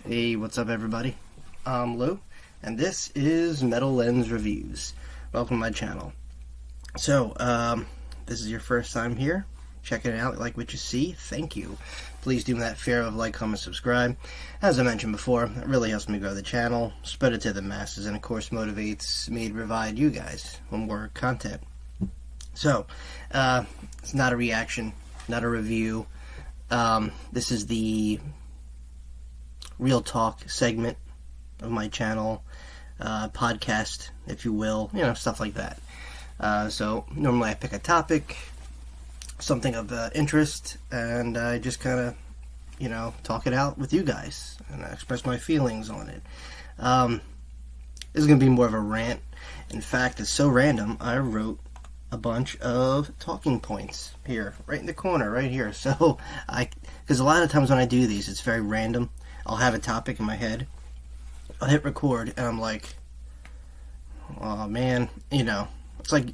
Hey, what's up everybody? I'm Lou, and this is Metal Lens Reviews. Welcome to my channel. So, this is your first time here, checking it out, like what you see, thank you. Please do me that favor of like, comment, subscribe. As I mentioned before, it really helps me grow the channel, spread it to the masses, and of course motivates me to provide you guys with more content. So, it's not a reaction, not a review. This is the real talk segment of my channel, podcast, if you will, stuff like that. So normally I pick a topic, something of interest, and I just kind of, talk it out with you guys and I express my feelings on it. This is going to be more of a rant. In fact, it's so random, I wrote a bunch of talking points here, right in the corner, right here. So because a lot of times when I do these, it's very random. I'll have a topic in my head, I'll hit record, and I'm like, oh man, it's like,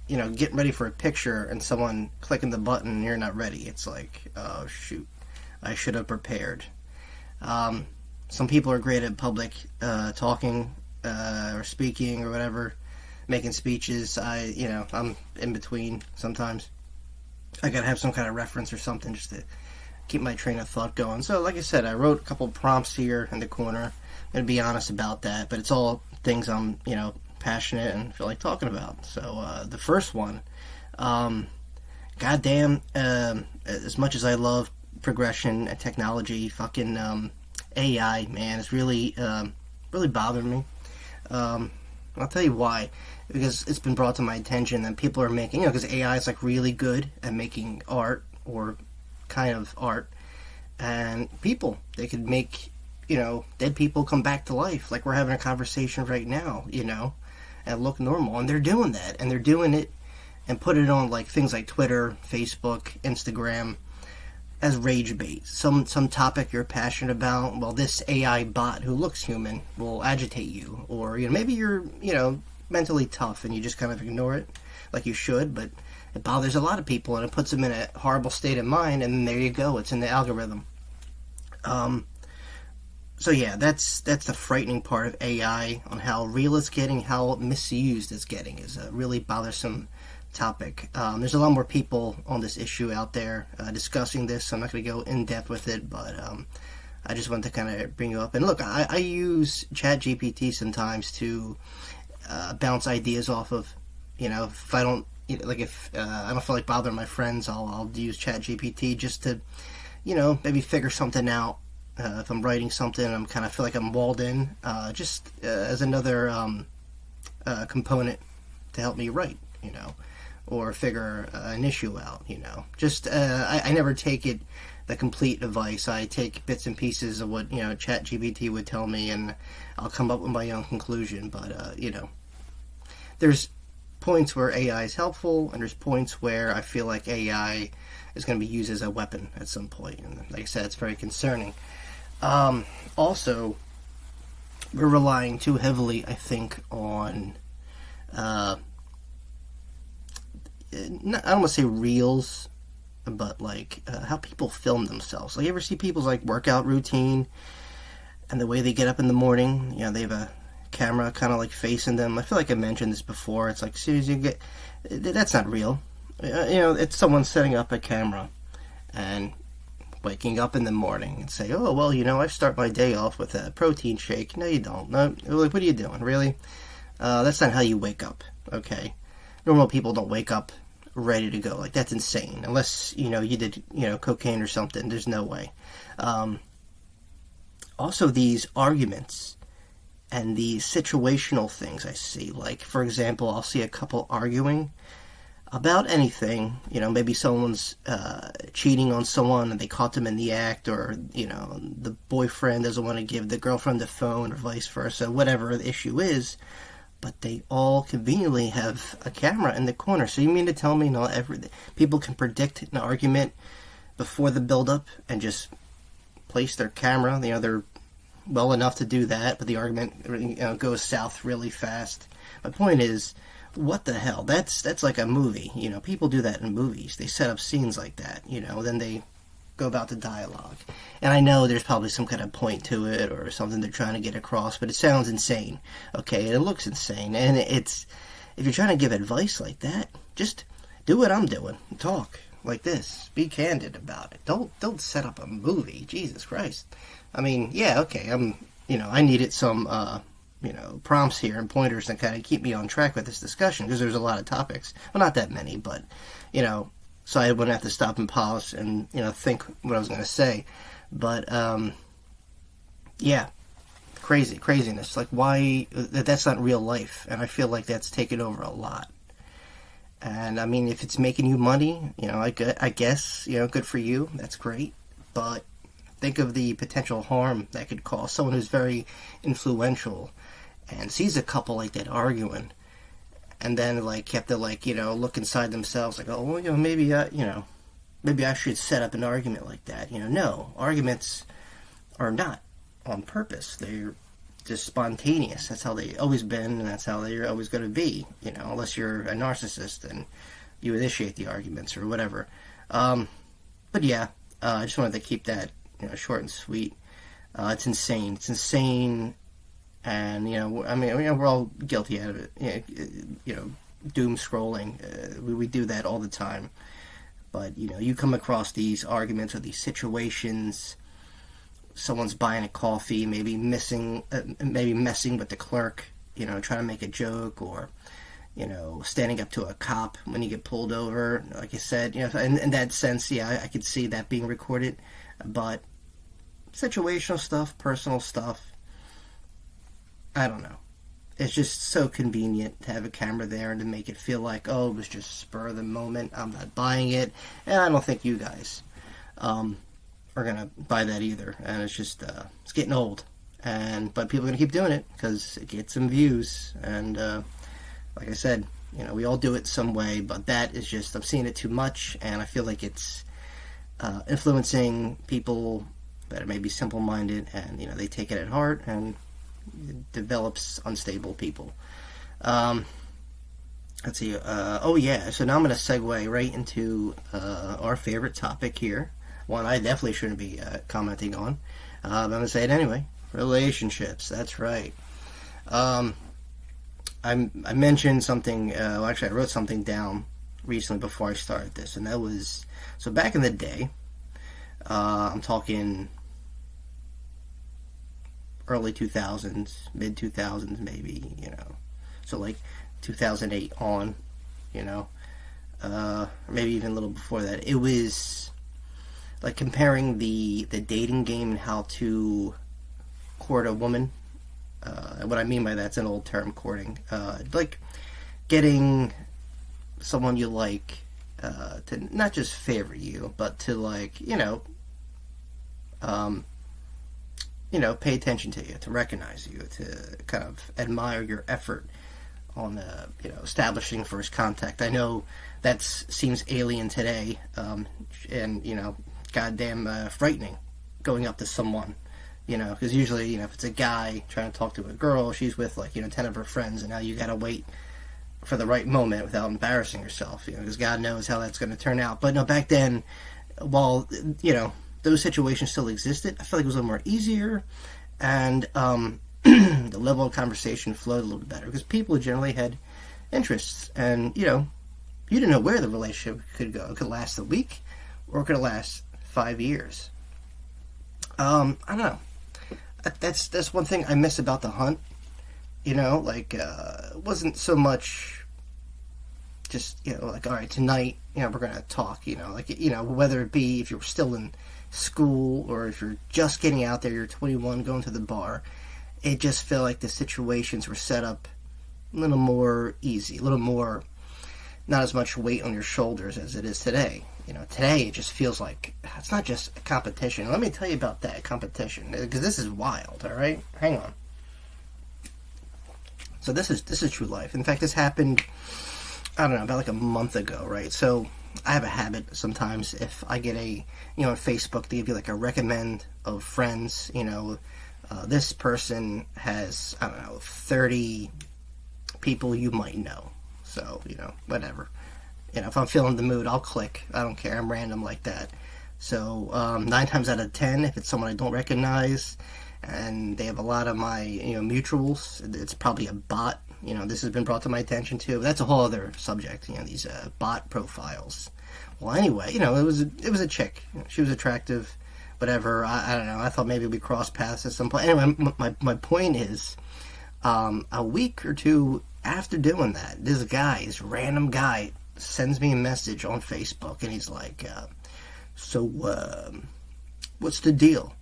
getting ready for a picture and someone clicking the button and you're not ready. It's like, oh shoot, I should have prepared. Some people are great at public talking or speaking or whatever, making speeches. I'm in between sometimes. I gotta have some kind of reference or something just to keep my train of thought going. So like I said, I wrote a couple prompts here in the corner. I'm going to be honest about that, but it's all things I'm, passionate and feel like talking about. So the first one, goddamn, as much as I love progression and technology, fucking AI, man, it's really bothering me. I'll tell you why. Because it's been brought to my attention that people are making, because AI is like really good at making art or kind of art, and they could make dead people come back to life, like we're having a conversation right now, and look normal, and they're doing that, and they're doing it and put it on like things like Twitter, Facebook, Instagram as rage bait. Some topic you're passionate about, well, this AI bot who looks human will agitate you, or maybe you're mentally tough and you just kind of ignore it like you should, but it bothers a lot of people and it puts them in a horrible state of mind, and then there you go, it's in the algorithm. So yeah, that's the frightening part of AI, on how real it's getting, how misused it's getting, is a really bothersome topic. There's a lot more people on this issue out there discussing this, so I'm not going to go in depth with it, but I just wanted to kind of bring you up. And look, I use ChatGPT sometimes to bounce ideas off of, if I don't if I don't feel like bothering my friends, I'll use ChatGPT just to, maybe figure something out. If I'm writing something, I'm kind of feel like I'm walled in, just as another component to help me write, or figure an issue out, Just I never take it the complete advice. I take bits and pieces of what ChatGPT would tell me, and I'll come up with my own conclusion. But there's points where AI is helpful, and there's points where I feel like AI is going to be used as a weapon at some point, and like I said, it's very concerning. Also, we're relying too heavily, I think, on I don't want to say reels, but like how people film themselves. Like, you ever see people's like workout routine and the way they get up in the morning? They have a camera kind of like facing them. I feel like I mentioned this before. It's like, as soon as you get, that's not real. It's someone setting up a camera and waking up in the morning and say, oh well, I start my day off with a protein shake. No, you don't. No, like, what are you doing, really? That's not how you wake up. Okay, normal people don't wake up ready to go. Like, that's insane. Unless you did cocaine or something. There's no way. Also, these arguments and the situational things I see, like, for example, I'll see a couple arguing about anything, maybe someone's cheating on someone and they caught them in the act, or, the boyfriend doesn't want to give the girlfriend the phone, or vice versa, whatever the issue is, but they all conveniently have a camera in the corner. So you mean to tell me not people can predict an argument before the build-up and just place their camera? They're well enough to do that, but the argument goes south really fast. My point is, what the hell? That's like a movie. People do that in movies. They set up scenes like that. Then they go about the dialogue. And I know there's probably some kind of point to it or something they're trying to get across, but it sounds insane, okay? And it looks insane. And it's, if you're trying to give advice like that, just do what I'm doing. Talk like this. Be candid about it. Don't set up a movie. Jesus Christ. I mean, yeah, okay, I needed some, prompts here and pointers to kind of keep me on track with this discussion, because there's a lot of topics. Well, not that many, but, so I wouldn't have to stop and pause and, think what I was going to say. But, yeah, craziness. Like, why, that's not real life, and I feel like that's taken over a lot. And, I mean, if it's making you money, I guess, good for you, that's great, but think of the potential harm that could cause someone who's very influential and sees a couple like that arguing, and then, like, have to, like, look inside themselves, like, oh, well, maybe I should set up an argument like that. No, arguments are not on purpose. They're just spontaneous. That's how they've always been, and that's how they're always going to be, unless you're a narcissist and you initiate the arguments or whatever. But yeah, I just wanted to keep that, short and sweet. It's insane. It's insane, and, we're all guilty out of it. Doom scrolling. We do that all the time. But, you come across these arguments or these situations. Someone's buying a coffee, maybe messing with the clerk, trying to make a joke, or, standing up to a cop when you get pulled over. Like I said, in that sense, yeah, I could see that being recorded. But situational stuff, personal stuff, I don't know. It's just so convenient to have a camera there and to make it feel like, oh, it was just spur of the moment. I'm not buying it, and I don't think you guys are gonna buy that either. And it's just it's getting old, but people are gonna keep doing it because it gets some views. And like I said, we all do it some way, but that is just, I'm seeing it too much, and I feel like it's influencing people that are maybe simple-minded, and they take it at heart, and it develops unstable people. Let's see. Oh yeah. So now I'm going to segue right into our favorite topic here. One I definitely shouldn't be commenting on. But I'm going to say it anyway. Relationships. That's right. I mentioned something. Well, actually, I wrote something down recently before I started this, and that was, so back in the day. I'm talking early 2000s, mid 2000s, maybe, so like 2008 on, or maybe even a little before that. It was like comparing the dating game and how to court a woman. What I mean by that's an old term, courting. Like getting someone you like to not just favor you, but to, like, pay attention to you, to recognize you, to kind of admire your effort on, establishing first contact. I know that seems alien today, and, goddamn frightening, going up to someone, because usually, if it's a guy trying to talk to a girl, she's with, like, 10 of her friends, and now you gotta wait for the right moment without embarrassing yourself, because God knows how that's going to turn out. But no, back then, while, those situations still existed, I feel like it was a little more easier, and the level of conversation flowed a little bit better, because people generally had interests, and, you didn't know where the relationship could go. It could last a week, or it could last 5 years. I don't know. That's one thing I miss about the hunt. It wasn't so much just, like, all right, tonight, we're going to talk, whether it be if you're still in school or if you're just getting out there, you're 21, going to the bar. It just felt like the situations were set up a little more easy, a little more, not as much weight on your shoulders as it is today. Today it just feels like it's not just a competition. Let me tell you about that competition, because this is wild, all right? Hang on. So this is true life. In fact, this happened, I don't know, about like a month ago, right? So I have a habit sometimes, if I get on Facebook, they give you like a recommend of friends, this person has, I don't know, 30 people you might know. So, whatever. If I'm feeling the mood, I'll click. I don't care. I'm random like that. So 9 times out of 10, if it's someone I don't recognize and they have a lot of my mutuals, it's probably a bot. This has been brought to my attention too. That's a whole other subject. These bot profiles. Well, anyway, it was a chick. She was attractive, whatever. I don't know. I thought maybe we crossed paths at some point. Anyway, my point is, a week or two after doing that, this random guy, sends me a message on Facebook, and he's like, "So, what's the deal?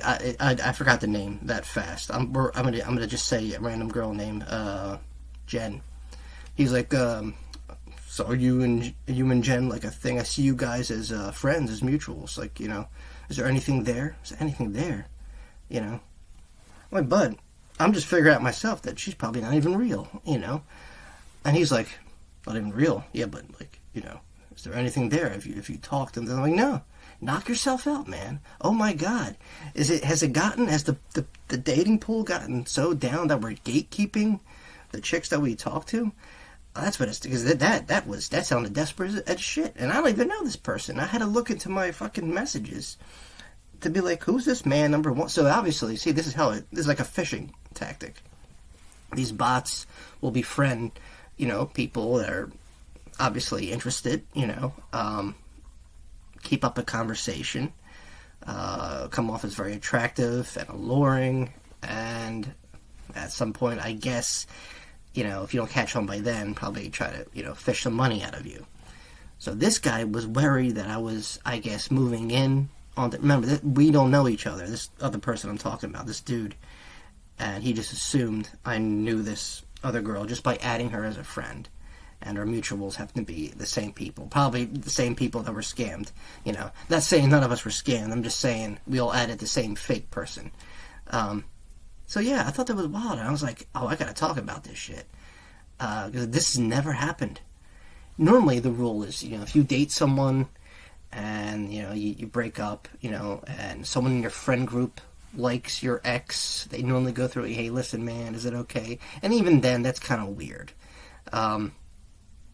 I forgot the name that fast. I'm gonna just say a random girl named Jen." He's like, "So are you and Jen like a thing? I see you guys as friends, as mutuals. Like, is there anything there? Is there anything there? I'm like, bud, I'm just figuring out myself that she's probably not even real. And he's like, not even real. Yeah, but like, is there anything there? If you talk to them, they're like, no. Knock yourself out, man. Oh my God, has the dating pool gotten so down that we're gatekeeping the chicks that we talk to? That's what it's, because that sounded desperate as shit, and I don't even know this person. I had to look into my fucking messages to be like, who's this man number one? So obviously, see, this is like a phishing tactic. These bots will befriend, people that are obviously interested, keep up a conversation, come off as very attractive and alluring, and at some point, I guess, if you don't catch on by then, probably try to, fish some money out of you. So this guy was worried that I was, I guess, moving in on remember, we don't know each other, this other person I'm talking about, this dude, and he just assumed I knew this other girl just by adding her as a friend. And our mutuals happen to be the same people. Probably the same people that were scammed. Not saying none of us were scammed. I'm just saying we all added the same fake person. So yeah, I thought that was wild. And I was like, oh, I gotta talk about this shit. Because this has never happened. Normally the rule is, if you date someone and, you break up, and someone in your friend group likes your ex, they normally go through, hey, listen, man, is it okay? And even then, that's kind of weird.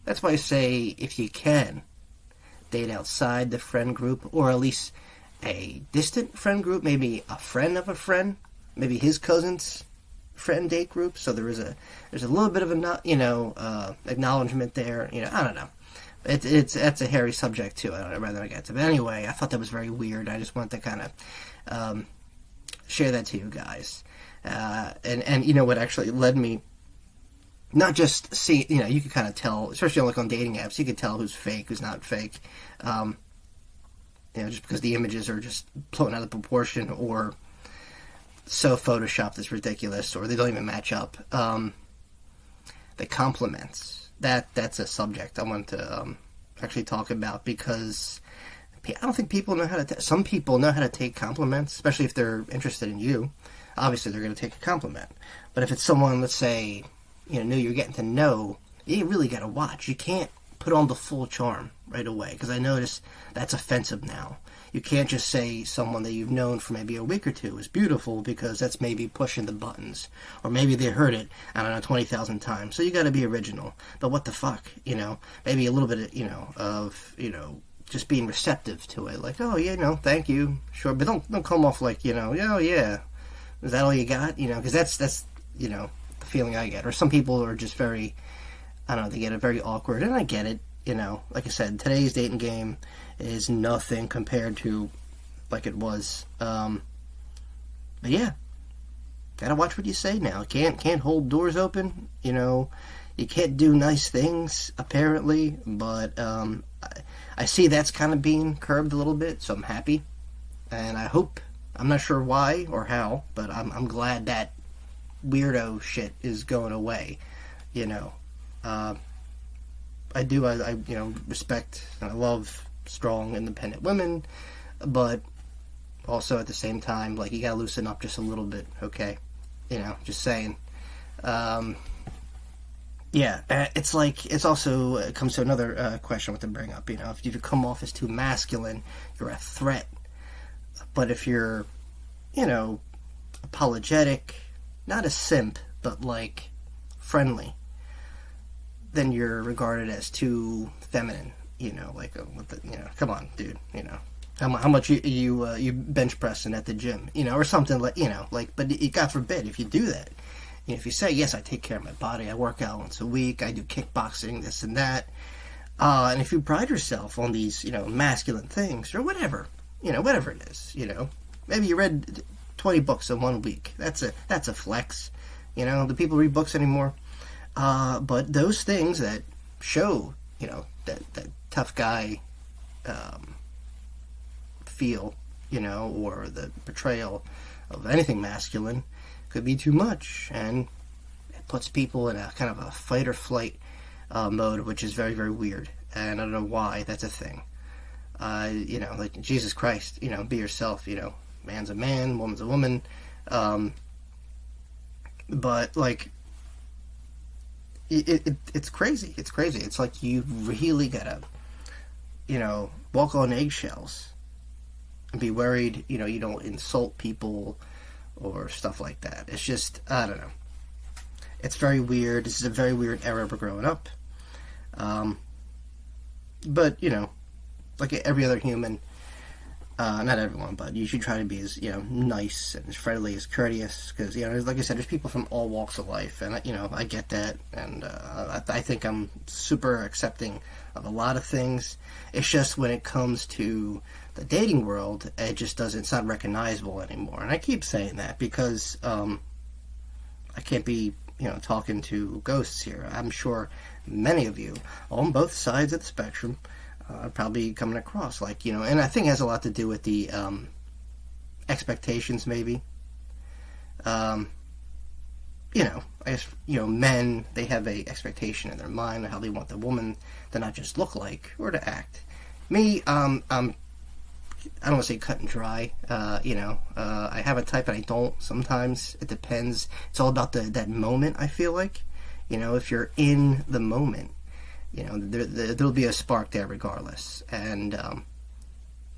That's why I say, if you can, date outside the friend group, or at least a distant friend group, maybe a friend of a friend, maybe his cousin's friend date group, so there's a little bit of a, acknowledgement there, I don't know. That's a hairy subject too, I'd rather not get to. But anyway, I thought that was very weird. I just wanted to kind of share that to you guys. And what actually led me, not just see, you can kind of tell, especially on dating apps, you can tell who's fake, who's not fake. Just because the images are just blown out of proportion, or so photoshopped it's ridiculous, or they don't even match up. The compliments, that's a subject I want to actually talk about, because I don't think people know how to, some people know how to take compliments, especially if they're interested in you. Obviously, they're going to take a compliment. But if it's someone, let's say, new you're getting to know, you really got to watch. You can't put on the full charm right away, because I notice that's offensive now. You can't just say someone that you've known for maybe a week or two is beautiful, because that's maybe pushing the buttons, or maybe they heard it, I don't know, 20,000 times. So you got to be original. But what the fuck, maybe a little bit of, just being receptive to it, like, oh yeah, thank you, sure, but don't come off like, oh yeah, is that all you got? Because that's the feeling I get. Or some people are just very, I don't know, they get it very awkward, and I get it. Like I said, today's dating game is nothing compared to like it was. But yeah, gotta watch what you say now. Can't hold doors open. You can't do nice things apparently. But I see that's kind of being curbed a little bit, so I'm happy, and I hope. I'm not sure why or how, but I'm glad that weirdo shit is going away. I do, I respect and I love strong, independent women, but also at the same time, like, you gotta loosen up just a little bit, okay? Just saying. Yeah, it's like, it's also, it comes to another question I want to bring up, if you come off as too masculine, you're a threat. But if you're, apologetic, not a simp, but like, friendly, then you're regarded as too feminine, like, come on, dude, How much you bench pressing at the gym, or something like, like. But God forbid if you do that. If you say, yes, I take care of my body, I work out once a week, I do kickboxing, this and that, and if you pride yourself on these, masculine things or whatever, whatever it is, maybe you read 20 books in 1 week. That's a flex. Do people read books anymore? But those things that show, that tough guy feel, or the portrayal of anything masculine could be too much, and it puts people in a kind of a fight or flight mode, which is very, very weird, and I don't know why that's a thing. Like Jesus Christ, be yourself, man's a man, woman's a woman, but like it's crazy. It's crazy. It's like you really gotta, walk on eggshells and be worried, you don't insult people or stuff like that. It's just, I don't know. It's very weird. This is a very weird era we're growing up. But, like every other human, not everyone, but you should try to be as, nice and as friendly, as courteous, because, like I said, there's people from all walks of life, and, I get that, and I think I'm super accepting of a lot of things. It's just when it comes to the dating world, it's not recognizable anymore, and I keep saying that because I can't be, talking to ghosts here. I'm sure many of you, on both sides of the spectrum, are probably coming across, like, and I think it has a lot to do with the expectations, maybe. I guess, men, they have a expectation in their mind of how they want the woman to not just look like or to act. Me, I don't want to say cut and dry. I have a type and I don't. Sometimes it depends. It's all about that moment, I feel like. If you're in the moment, there'll be a spark there regardless. And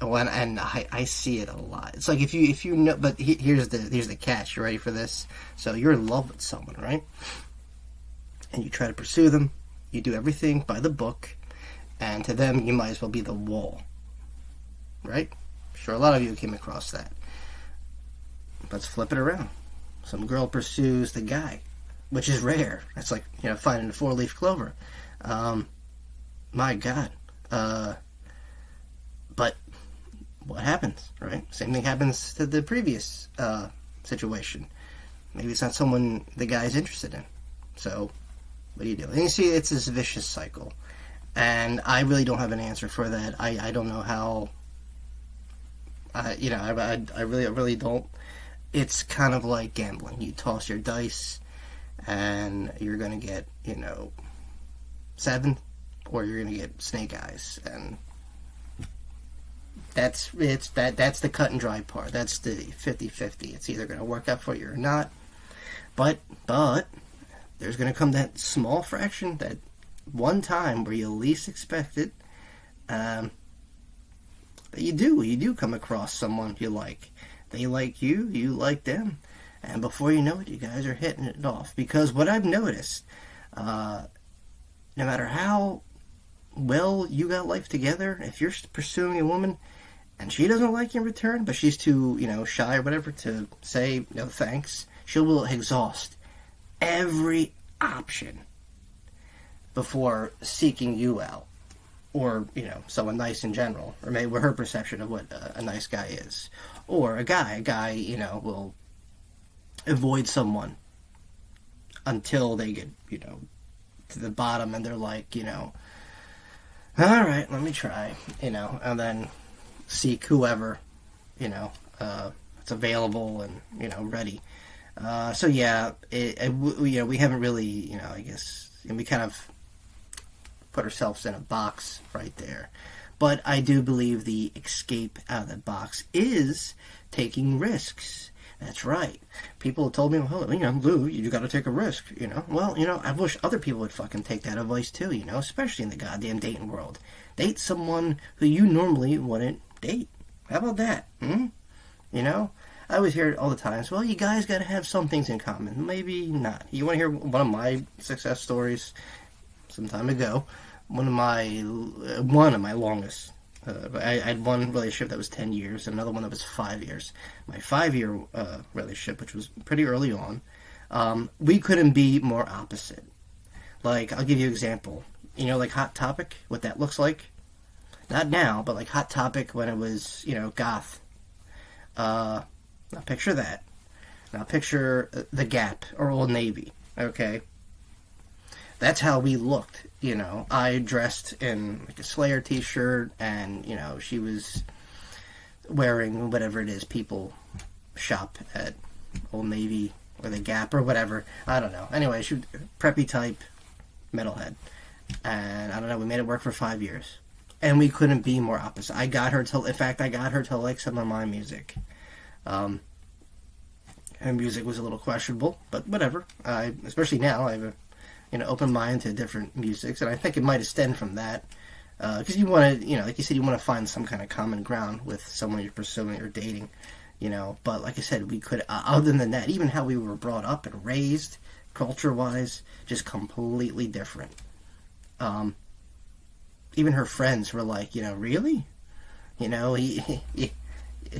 I see it a lot. It's like if you know, but here's the catch. You ready for this? So you're in love with someone, right? And you try to pursue them. You do everything by the book, and to them you might as well be the wall. Right? Sure, a lot of you came across that. Let's flip it around. Some girl pursues the guy, which is rare. It's like, finding a four-leaf clover. My God. But what happens, right? Same thing happens to the previous situation. Maybe it's not someone the guy's interested in. So, what do you do? And you see, it's this vicious cycle. And I really don't have an answer for that. I don't know how... I really don't. It's kind of like gambling. You toss your dice, and you're gonna get, 7, or you're gonna get snake eyes, and that's the cut and dry part. That's the 50-50. It's either gonna work out for you or not. But there's gonna come that small fraction, that one time where you least expect it. You do come across someone you like. They like you, you like them. And before you know it, you guys are hitting it off. Because what I've noticed, no matter how well you got life together, if you're pursuing a woman and she doesn't like you in return, but she's too, shy or whatever to say no thanks, she will exhaust every option before seeking you out. Or, someone nice in general. Or maybe her perception of what a nice guy is. Or a guy, will avoid someone until they get, to the bottom and they're like, alright, let me try, and then seek whoever, it's available and, ready. So yeah, we haven't really, I guess, we kind of put ourselves in a box right there. But I do believe the escape out of that box is taking risks. That's right. People have told me, well, Lou, you got to take a risk, Well, I wish other people would fucking take that advice too, especially in the goddamn dating world. Date someone who you normally wouldn't date. How about that? I always hear it all the time. So, well, you guys got to have some things in common. Maybe not. You want to hear one of my success stories? Some time ago, one of my longest I had one relationship that was 10 years, another one that was 5 years. My 5 year relationship, which was pretty early on, we couldn't be more opposite. Like, I'll give you an example. You know, like Hot Topic, what that looks like? Not now, but like Hot Topic when it was, goth. Now picture that. Now picture the Gap or Old Navy, okay? That's how we looked, I dressed in like a Slayer t-shirt, and, she was wearing whatever it is people shop at Old Navy or the Gap or whatever. I don't know. Anyway, she was preppy type metalhead. And I don't know, we made it work for 5 years. And we couldn't be more opposite. I got her to like some of my music. Her music was a little questionable, but whatever. Especially now, I have a open mind to different musics, and I think it might have stemmed from that. Because you want to, like you said, you want to find some kind of common ground with someone you're pursuing or dating, But like I said, we could, other than that, even how we were brought up and raised, culture-wise, just completely different. Even her friends were like, really?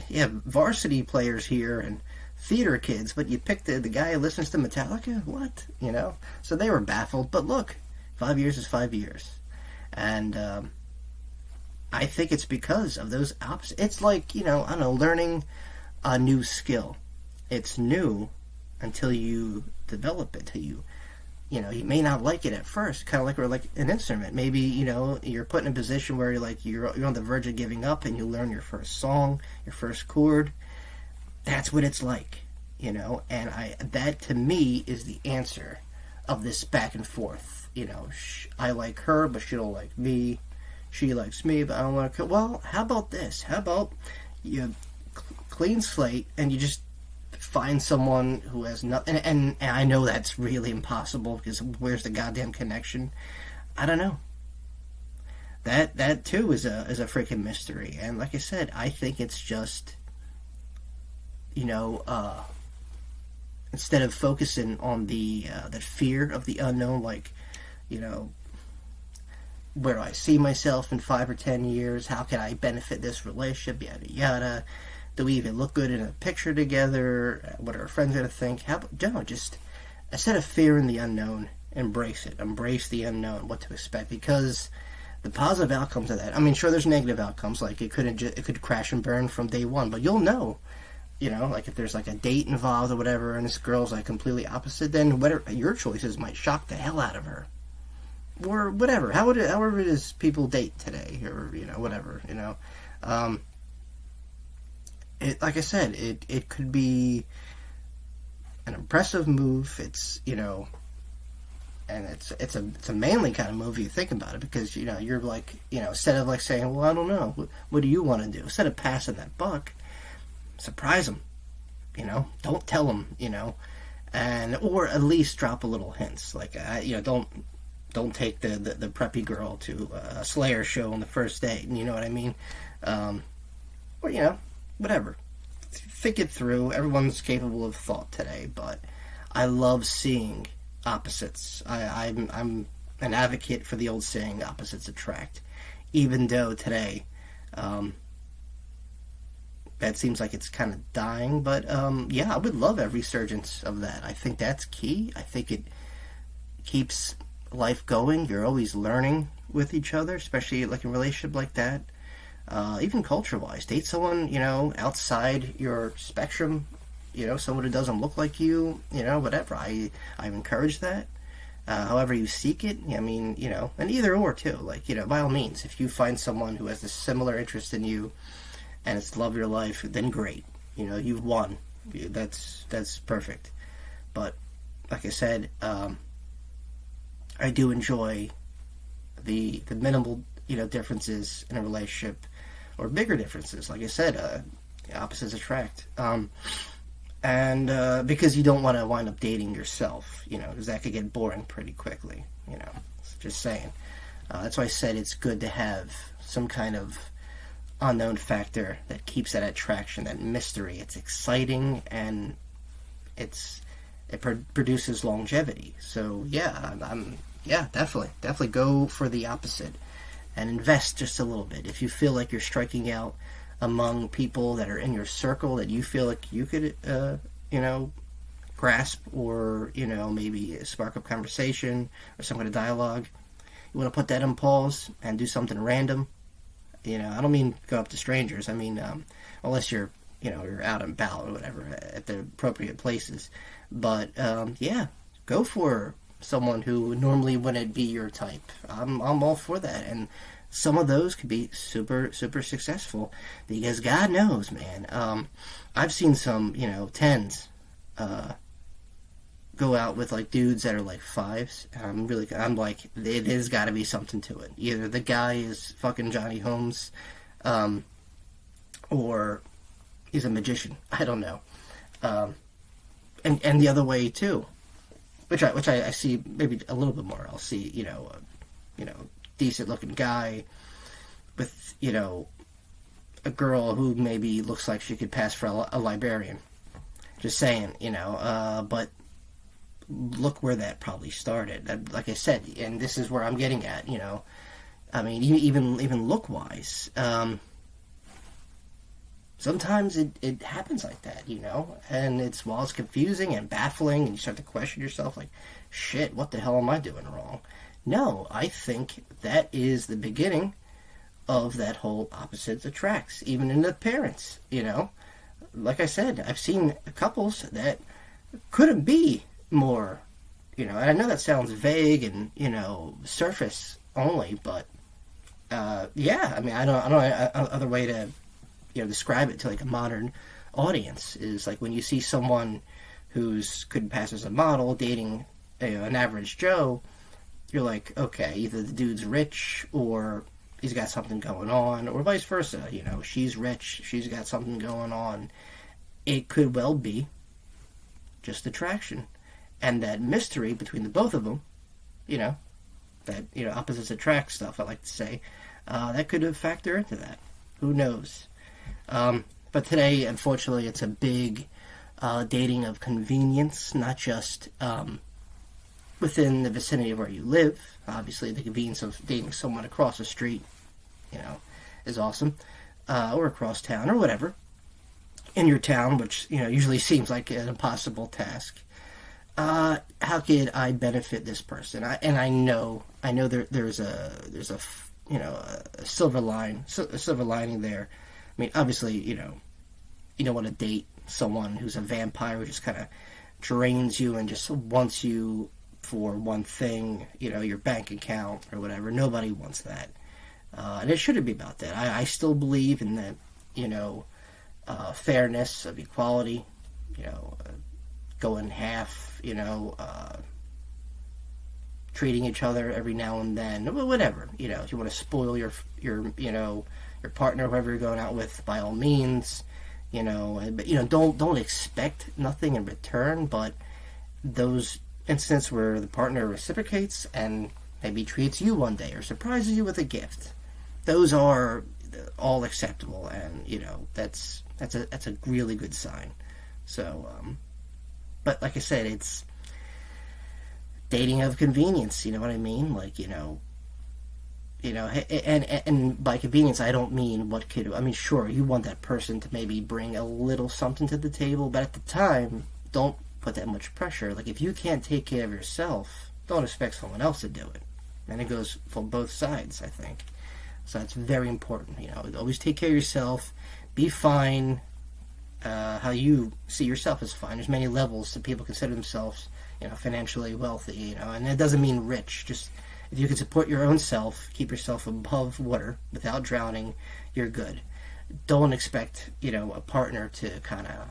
Yeah, varsity players here and theater kids, but you picked the guy who listens to Metallica? What? So they were baffled. But look, 5 years is 5 years. And I think it's because of those opposites. It's like, I don't know, learning a new skill. It's new until you develop it, till you may not like it at first, kind of like an instrument. Maybe, you're put in a position where you're on the verge of giving up, and you learn your first song, your first chord. That's what it's like, and that to me is the answer of this back and forth. I like her, but she don't like me. She likes me, but I don't like her. Well, how about this? How about you clean slate, and you just find someone who has nothing, and I know that's really impossible, because where's the goddamn connection? I don't know. That too is a freaking mystery, and like I said, I think it's just, instead of focusing on the fear of the unknown, like, where do I see myself in 5 or 10 years? How can I benefit this relationship? Yada yada. Do we even look good in a picture together? What are our friends going to think? How about, just instead of fearing the unknown, embrace it. Embrace the unknown, what to expect, because the positive outcomes of that. I mean, sure, there's negative outcomes, like it could crash and burn from day one, but you'll know, like if there's like a date involved or whatever, and this girl's like completely opposite, then whatever your choices might shock the hell out of her, or whatever. However it is people date today, or whatever. Like I said, it could be an impressive move. It's and it's a manly kind of move if you think about it, because you're like, instead of like saying, well, I don't know, what do you want to do? Instead of passing that buck, surprise them. Don't tell them. And or at least drop a little hints, like don't take the preppy girl to a Slayer show on the first date. You know what I mean? Or whatever. Think it through. Everyone's capable of thought today, but I love seeing opposites. I'm an advocate for the old saying, opposites attract. Even though today, that seems like it's kind of dying, but yeah, I would love a resurgence of that. I think that's key. I think it keeps life going. You're always learning with each other, especially like in a relationship like that. Even culture-wise, date someone, outside your spectrum, someone who doesn't look like you, whatever. I encourage that. However you seek it, I mean, and either or too, like, by all means, if you find someone who has a similar interest in you and it's the love of your life, then great. You've won. That's perfect. But like I said, I do enjoy the minimal, differences in a relationship, or bigger differences. Like I said, opposites attract. And because you don't want to wind up dating yourself, because that could get boring pretty quickly, just saying. That's why I said it's good to have some kind of unknown factor that keeps that attraction, that mystery. It's exciting, and it produces longevity. So yeah, yeah, definitely go for the opposite. and invest just a little bit. If you feel like you're striking out among people that are in your circle that you feel like you could, grasp or, maybe spark up conversation or some kind of dialogue, you want to put that on pause and do something random. I don't mean go up to strangers. I mean, unless you're out and about or whatever at the appropriate places. But, go for someone who normally wouldn't be your type. I'm all for that. And some of those could be super, super successful because God knows, man. I've seen some, 10s, go out with like dudes that are like 5s. I'm like, there's got to be something to it. Either the guy is fucking Johnny Holmes, or he's a magician. I don't know. And the other way too, which I see maybe a little bit more. I'll see, decent looking guy with, a girl who maybe looks like she could pass for a librarian. Just saying, but look where that probably started. Like I said, and this is where I'm getting at, I mean, even look-wise, sometimes it happens like that, and while it's confusing and baffling, and you start to question yourself, like, shit, what the hell am I doing wrong? No, I think that is the beginning of that whole opposites attracts, even in the parents, Like I said, I've seen couples that couldn't be more, and I know that sounds vague and, surface only, but, I mean, I don't know other way to, describe it to like a modern audience is like when you see someone who's could pass as a model dating an average Joe, you're like, okay, either the dude's rich or he's got something going on, or vice versa. She's rich, she's got something going on. It could well be just attraction, and that mystery between the both of them, that opposites attract stuff. I like to say that could factor into that. Who knows? But today, unfortunately, it's a big dating of convenience, not just within the vicinity of where you live. Obviously, the convenience of dating someone across the street, is awesome, or across town, or whatever, in your town, which, usually seems like an impossible task. How could I benefit this person? I know there's a silver lining there. I mean, obviously, you don't want to date someone who's a vampire who just kind of drains you and just wants you for one thing, your bank account or whatever. Nobody wants that. And it shouldn't be about that. I still believe in the, fairness of equality, going half, treating each other every now and then, whatever. If you want to spoil your partner, whoever you're going out with, by all means, but don't expect nothing in return. But those instances where the partner reciprocates and maybe treats you one day or surprises you with a gift, those are all acceptable, and that's a really good sign. So, but like I said, it's dating of convenience. You know what I mean? Like and by convenience, I don't mean sure, you want that person to maybe bring a little something to the table, but at the time, don't put that much pressure. Like, if you can't take care of yourself, don't expect someone else to do it. And it goes for both sides, I think. So that's very important. Always take care of yourself. Be fine. How you see yourself is fine. There's many levels that people consider themselves, financially wealthy, and it doesn't mean rich. Just if you can support your own self, keep yourself above water without drowning, you're good. Don't expect, a partner to kind of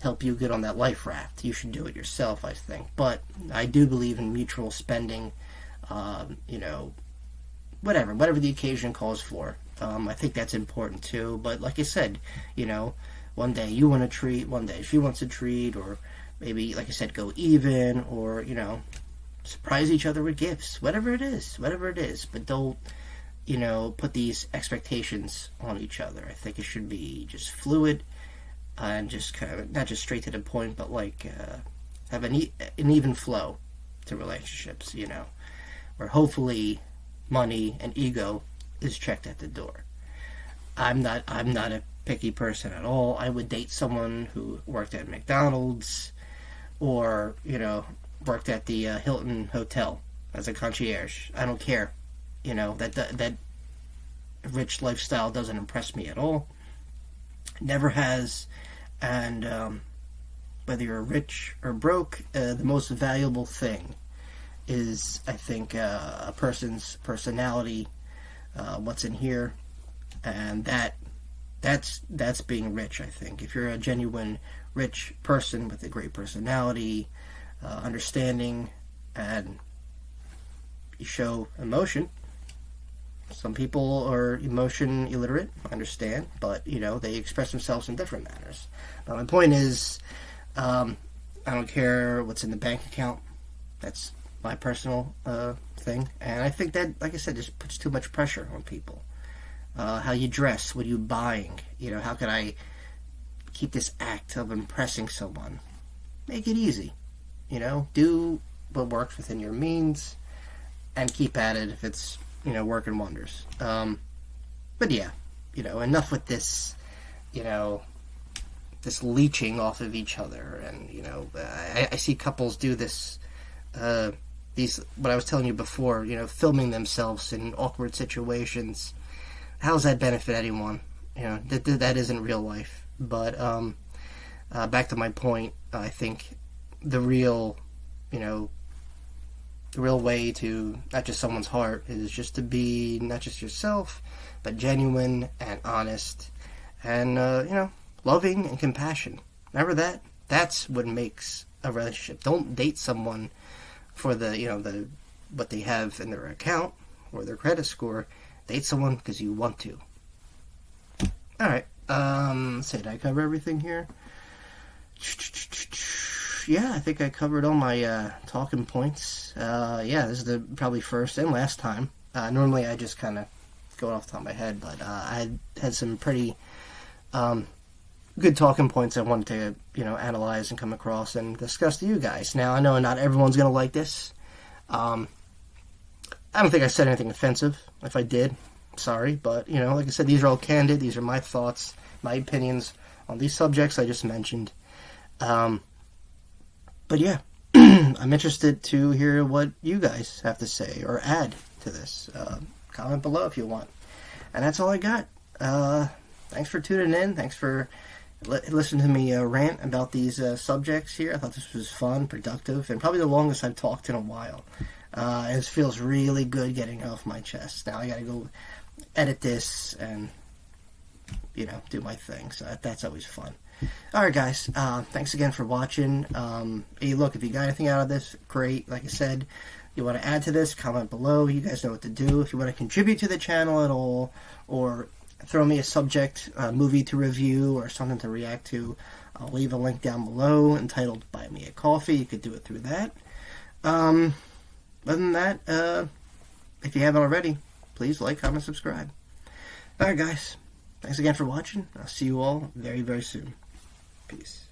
help you get on that life raft. You should do it yourself, I think. But I do believe in mutual spending, whatever the occasion calls for. I think that's important too. But like I said, one day you want to treat, one day she wants to treat, or maybe, like I said, go even, or, surprise each other with gifts, whatever it is. But don't, put these expectations on each other. I think it should be just fluid, and just kind of, not just straight to the point, but like, have an even flow to relationships, where hopefully money and ego is checked at the door. I'm not a picky person at all. I would date someone who worked at McDonald's or, worked at the Hilton Hotel as a concierge. I don't care. That rich lifestyle doesn't impress me at all. Never has. And whether you're rich or broke, the most valuable thing is, I think, a person's personality, what's in here, and that's being rich. I think if you're a genuine rich person with a great personality, understanding, and you show emotion. Some people are emotion illiterate, I understand, but they express themselves in different manners. But my point is, I don't care what's in the bank account. That's my personal thing, and I think that, like I said, just puts too much pressure on people. How you dress, what are you buying? How can I keep this act of impressing someone? Make it easy. Do what works within your means, and keep at it if it's working wonders. But yeah, enough with this. This leeching off of each other, and I see couples do this. What I was telling you before, filming themselves in awkward situations. How does that benefit anyone? That isn't real life. But back to my point, I think the real way to not just someone's heart is just to be not just yourself, but genuine and honest, and loving and compassion. Remember that? That's what makes a relationship. Don't date someone for the what they have in their account or their credit score. Date someone because you want to. Alright, did I cover everything here? Yeah, I think I covered all my talking points. Yeah, this is the probably first and last time. Normally I just kind of go off the top of my head, but I had some pretty good talking points I wanted to, analyze and come across and discuss to you guys. Now, I know not everyone's going to like this. I don't think I said anything offensive. If I did, sorry. But, like I said, these are all candid. These are my thoughts, my opinions on these subjects I just mentioned. But yeah, I'm interested to hear what you guys have to say or add to this. Comment below if you want. And that's all I got. Thanks for tuning in. Thanks for listening to me rant about these subjects here. I thought this was fun, productive, and probably the longest I've talked in a while. It feels really good getting it off my chest. Now I gotta go edit this and, do my thing. So that's always fun. Alright guys, thanks again for watching. Hey, look, if you got anything out of this, great. Like I said, you want to add to this, comment below. You guys know what to do. If you want to contribute to the channel at all, or throw me a subject, a movie to review, or something to react to, I'll leave a link down below entitled Buy Me a Coffee. You could do it through that. Other than that, if you haven't already, please like, comment, subscribe. Alright guys, thanks again for watching. I'll see you all very, very soon. Peace.